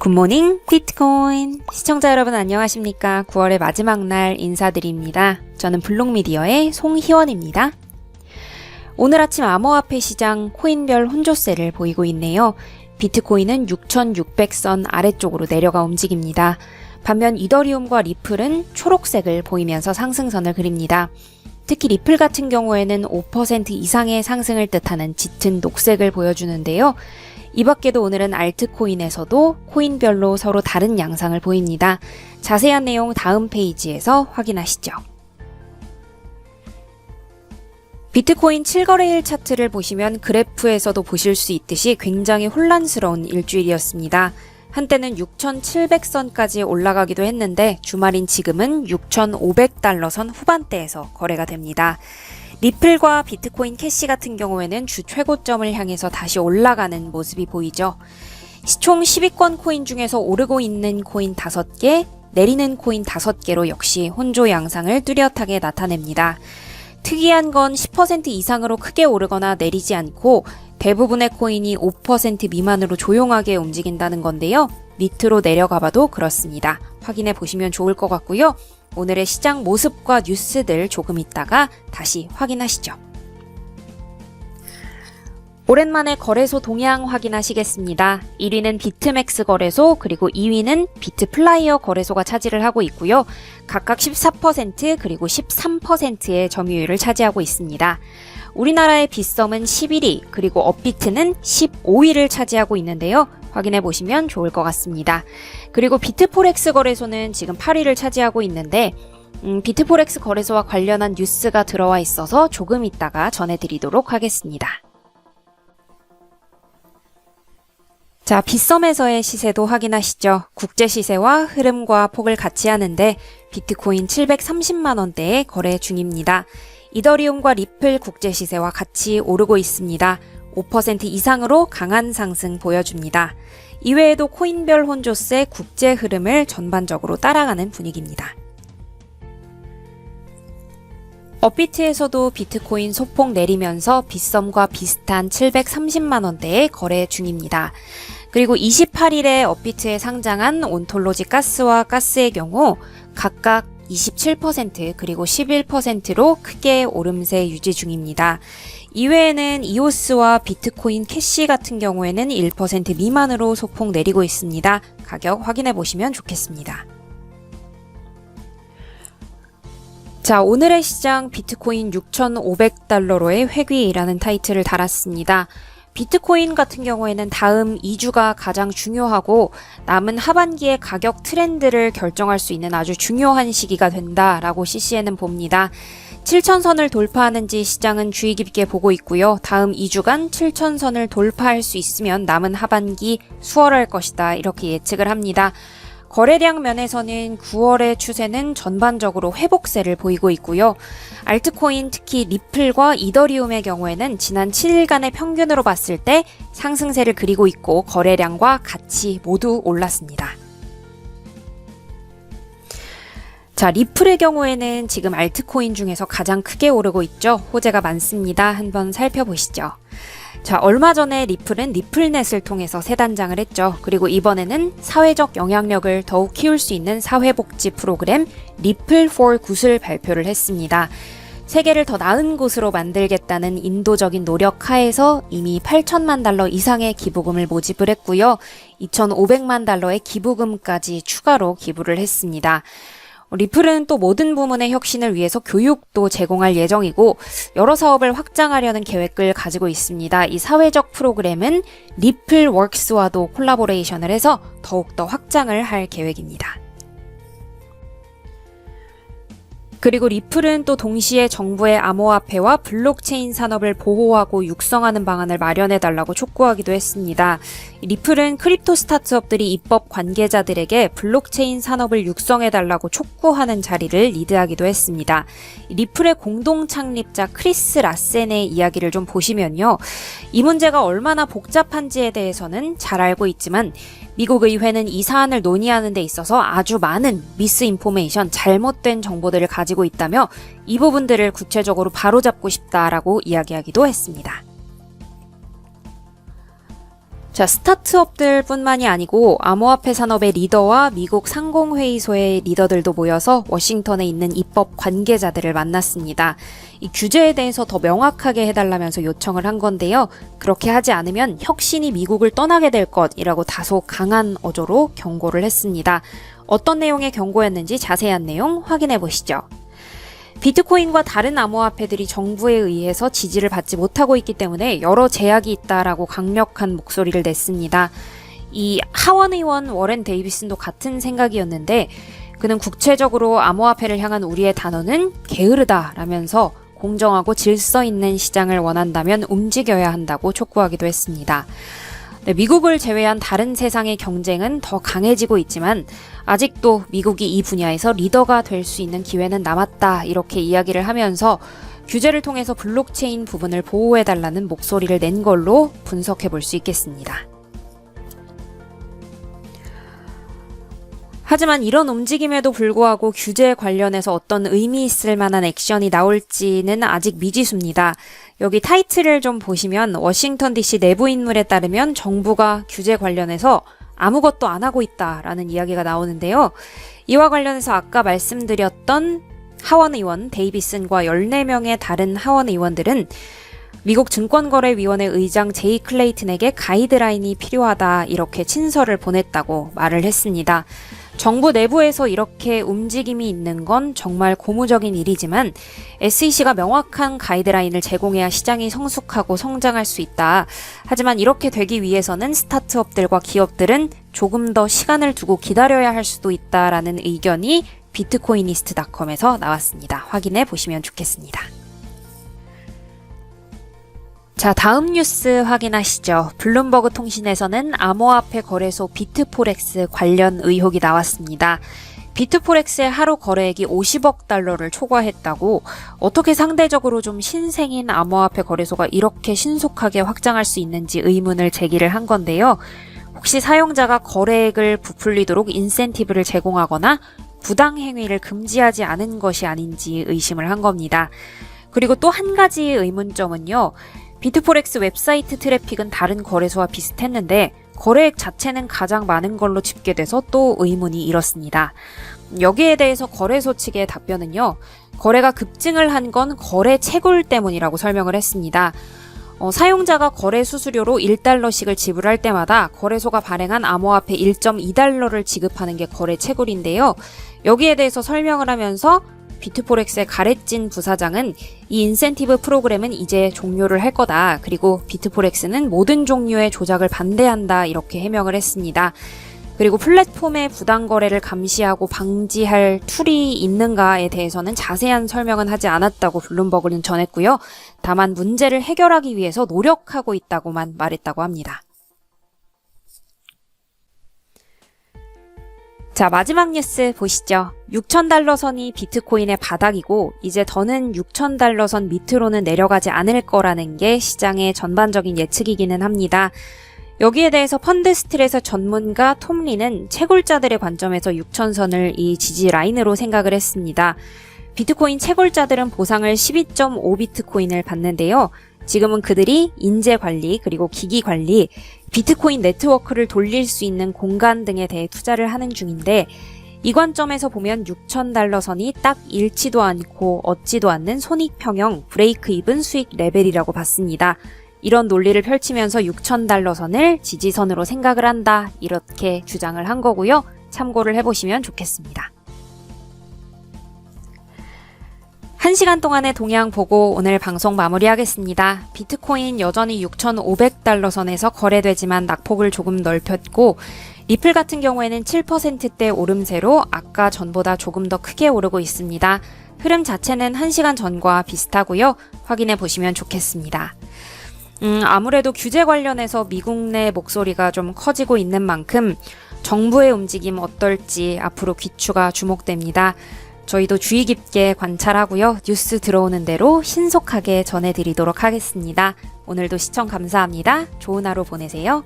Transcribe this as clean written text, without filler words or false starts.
굿모닝 비트코인 시청자 여러분 안녕하십니까. 9월의 마지막 날 인사드립니다. 저는 블록미디어의 송희원입니다. 오늘 아침 암호화폐 시장 코인별 혼조세를 보이고 있네요. 비트코인은 6,600선 아래쪽으로 내려가 움직입니다. 반면 이더리움과 리플은 초록색을 보이면서 상승선을 그립니다. 특히 리플 같은 경우에는 5% 이상의 상승을 뜻하는 짙은 녹색을 보여주는데요. 이 밖에도 오늘은 알트코인에서도 코인별로 서로 다른 양상을 보입니다. 자세한 내용 다음 페이지에서 확인하시죠. 비트코인 7거래일 차트를 보시면 그래프에서도 보실 수 있듯이 굉장히 혼란스러운 일주일이었습니다. 한때는 6,700선까지 올라가기도 했는데 주말인 지금은 6,500달러 후반대에서 거래가 됩니다. 리플과 비트코인 캐시 같은 경우에는 주 최고점을 향해서 다시 올라가는 모습이 보이죠. 총 10위권 코인 중에서 오르고 있는 코인 5개, 내리는 코인 5개로 역시 혼조 양상을 뚜렷하게 나타냅니다. 특이한 건 10% 이상으로 크게 오르거나 내리지 않고 대부분의 코인이 5% 미만으로 조용하게 움직인다는 건데요. 밑으로 내려가봐도 그렇습니다. 확인해 보시면 좋을 것 같고요. 오늘의 시장 모습과 뉴스들 조금 있다가 다시 확인하시죠. 오랜만에 거래소 동향 확인하시겠습니다. 1위는 비트맥스 거래소, 그리고 2위는 비트플라이어 거래소가 차지를 하고 있고요. 각각 14% 그리고 13%의 점유율을 차지하고 있습니다. 우리나라의 빗썸은 11위, 그리고 업비트는 15위를 차지하고 있는데요. 확인해 보시면 좋을 것 같습니다. 그리고 비트포렉스 거래소는 지금 8위를 차지하고 있는데 비트포렉스 거래소와 관련한 뉴스가 들어와 있어서 조금 있다가 전해드리도록 하겠습니다. 자, 빗썸에서의 시세도 확인하시죠. 국제 시세와 흐름과 폭을 같이 하는데 비트코인 730만원대에 거래 중입니다. 이더리움과 리플 국제 시세와 같이 오르고 있습니다. 5% 이상으로 강한 상승 보여줍니다. 이외에도 코인별 혼조세 국제 흐름을 전반적으로 따라가는 분위기입니다. 업비트에서도 비트코인 소폭 내리면서 빗썸과 비슷한 730만원대에 거래 중입니다. 그리고 28일에 업비트에 상장한 온톨로지 가스와 가스의 경우 각각 27% 그리고 11%로 크게 오름세 유지 중입니다. 이외에는 이오스와 비트코인 캐시 같은 경우에는 1% 미만으로 소폭 내리고 있습니다. 가격 확인해 보시면 좋겠습니다. 자, 오늘의 시장 비트코인 6,500달러로의 회귀라는 타이틀을 달았습니다. 비트코인 같은 경우에는 다음 2주가 가장 중요하고 남은 하반기의 가격 트렌드를 결정할 수 있는 아주 중요한 시기가 된다라고 CCN은 봅니다. 7,000선을 돌파하는지 시장은 주의 깊게 보고 있고요. 다음 2주간 7,000선을 돌파할 수 있으면 남은 하반기 수월할 것이다 이렇게 예측을 합니다. 거래량 면에서는 9월의 추세는 전반적으로 회복세를 보이고 있고요. 알트코인 특히 리플과 이더리움의 경우에는 지난 7일간의 평균으로 봤을 때 상승세를 그리고 있고 거래량과 같이 모두 올랐습니다. 자, 리플의 경우에는 지금 알트코인 중에서 가장 크게 오르고 있죠. 호재가 많습니다. 한번 살펴보시죠. 자, 얼마 전에 리플은 리플넷을 통해서 새 단장을 했죠. 그리고 이번에는 사회적 영향력을 더욱 키울 수 있는 사회복지 프로그램 리플 for 굿을 발표를 했습니다. 세계를 더 나은 곳으로 만들겠다는 인도적인 노력 하에서 이미 8천만 달러 이상의 기부금을 모집을 했고요. 2,500만 달러의 기부금까지 추가로 기부를 했습니다. 리플은 또 모든 부문의 혁신을 위해서 교육도 제공할 예정이고 여러 사업을 확장하려는 계획을 가지고 있습니다. 이 사회적 프로그램은 리플웍스와도 콜라보레이션을 해서 더욱더 확장을 할 계획입니다. 그리고 리플은 또 동시에 정부의 암호화폐와 블록체인 산업을 보호하고 육성하는 방안을 마련해달라고 촉구하기도 했습니다. 리플은 크립토 스타트업들이 입법 관계자들에게 블록체인 산업을 육성해달라고 촉구하는 자리를 리드하기도 했습니다. 리플의 공동 창립자 크리스 라센의 이야기를 좀 보시면요. 이 문제가 얼마나 복잡한지에 대해서는 잘 알고 있지만 미국 의회는 이 사안을 논의하는 데 있어서 아주 많은 미스인포메이션, 잘못된 정보들을 가지고 있다며 이 부분들을 구체적으로 바로잡고 싶다라고 이야기하기도 했습니다. 자, 스타트업들 뿐만이 아니고 암호화폐 산업의 리더와 미국 상공회의소의 리더들도 모여서 워싱턴에 있는 입법 관계자들을 만났습니다. 이 규제에 대해서 더 명확하게 해달라면서 요청을 한 건데요. 그렇게 하지 않으면 혁신이 미국을 떠나게 될 것이라고 다소 강한 어조로 경고를 했습니다. 어떤 내용의 경고였는지 자세한 내용 확인해 보시죠. 비트코인과 다른 암호화폐들이 정부에 의해서 지지를 받지 못하고 있기 때문에 여러 제약이 있다라고 강력한 목소리를 냈습니다. 이 하원 의원 워렌 데이비슨도 같은 생각이었는데 그는 국제적으로 암호화폐를 향한 우리의 단어는 게으르다라면서 공정하고 질서 있는 시장을 원한다면 움직여야 한다고 촉구하기도 했습니다. 네, 미국을 제외한 다른 세상의 경쟁은 더 강해지고 있지만 아직도 미국이 이 분야에서 리더가 될 수 있는 기회는 남았다 이렇게 이야기를 하면서 규제를 통해서 블록체인 부분을 보호해달라는 목소리를 낸 걸로 분석해 볼 수 있겠습니다. 하지만 이런 움직임에도 불구하고 규제 관련해서 어떤 의미 있을 만한 액션이 나올지는 아직 미지수입니다. 여기 타이틀을 좀 보시면 워싱턴 DC 내부 인물에 따르면 정부가 규제 관련해서 아무것도 안 하고 있다라는 이야기가 나오는데요. 이와 관련해서 아까 말씀드렸던 하원 의원 데이비슨과 14명의 다른 하원 의원들은 미국 증권거래위원회 의장 제이 클레이튼에게 가이드라인이 필요하다 이렇게 친서를 보냈다고 말을 했습니다. 정부 내부에서 이렇게 움직임이 있는 건 정말 고무적인 일이지만 SEC가 명확한 가이드라인을 제공해야 시장이 성숙하고 성장할 수 있다. 하지만 이렇게 되기 위해서는 스타트업들과 기업들은 조금 더 시간을 두고 기다려야 할 수도 있다라는 의견이 비트코이니스트.com에서 나왔습니다. 확인해 보시면 좋겠습니다. 자, 다음 뉴스 확인하시죠. 블룸버그 통신에서는 암호화폐 거래소 비트포렉스 관련 의혹이 나왔습니다. 비트포렉스의 하루 거래액이 50억 달러를 초과했다고 어떻게 상대적으로 좀 신생인 암호화폐 거래소가 이렇게 신속하게 확장할 수 있는지 의문을 제기를 한 건데요. 혹시 사용자가 거래액을 부풀리도록 인센티브를 제공하거나 부당 행위를 금지하지 않은 것이 아닌지 의심을 한 겁니다. 그리고 또 한 가지 의문점은요. 비트포렉스 웹사이트 트래픽은 다른 거래소와 비슷했는데 거래액 자체는 가장 많은 걸로 집계돼서 또 의문이 일었습니다. 여기에 대해서 거래소 측의 답변은요. 거래가 급증을 한 건 거래 채굴 때문이라고 설명을 했습니다. 사용자가 거래 수수료로 1달러씩을 지불할 때마다 거래소가 발행한 암호화폐 1.2달러를 지급하는 게 거래 채굴인데요. 여기에 대해서 설명을 하면서 비트포렉스의 가렛진 부사장은 이 인센티브 프로그램은 이제 종료를 할 거다. 그리고 비트포렉스는 모든 종류의 조작을 반대한다. 이렇게 해명을 했습니다. 그리고 플랫폼의 부당 거래를 감시하고 방지할 툴이 있는가에 대해서는 자세한 설명은 하지 않았다고 블룸버그는 전했고요. 다만 문제를 해결하기 위해서 노력하고 있다고만 말했다고 합니다. 자, 마지막 뉴스 보시죠. 6,000달러 선이 비트코인의 바닥이고 이제 더는 6,000달러 선 밑으로는 내려가지 않을 거라는 게 시장의 전반적인 예측이기는 합니다. 여기에 대해서 펀드스트릿의 전문가 톰 리는 채굴자들의 관점에서 6,000선을 이 지지 라인으로 생각을 했습니다. 비트코인 채굴자들은 보상을 12.5비트코인을 받는데요. 지금은 그들이 인재 관리 그리고 기기 관리, 비트코인 네트워크를 돌릴 수 있는 공간 등에 대해 투자를 하는 중인데 이 관점에서 보면 6,000달러 선이 딱 잃지도 않고 얻지도 않는 손익평형 브레이크 이븐 수익 레벨이라고 봤습니다. 이런 논리를 펼치면서 6,000달러 선을 지지선으로 생각을 한다 이렇게 주장을 한 거고요. 참고를 해보시면 좋겠습니다. 1시간 동안의 동향 보고 오늘 방송 마무리하겠습니다. 비트코인 여전히 6,500달러 선에서 거래되지만 낙폭을 조금 넓혔고 리플 같은 경우에는 7%대 오름세로 아까 전보다 조금 더 크게 오르고 있습니다. 흐름 자체는 1시간 전과 비슷하고요. 확인해 보시면 좋겠습니다. 아무래도 규제 관련해서 미국 내 목소리가 좀 커지고 있는 만큼 정부의 움직임 어떨지 앞으로 귀추가 주목됩니다. 저희도 주의 깊게 관찰하고요. 뉴스 들어오는 대로 신속하게 전해드리도록 하겠습니다. 오늘도 시청 감사합니다. 좋은 하루 보내세요.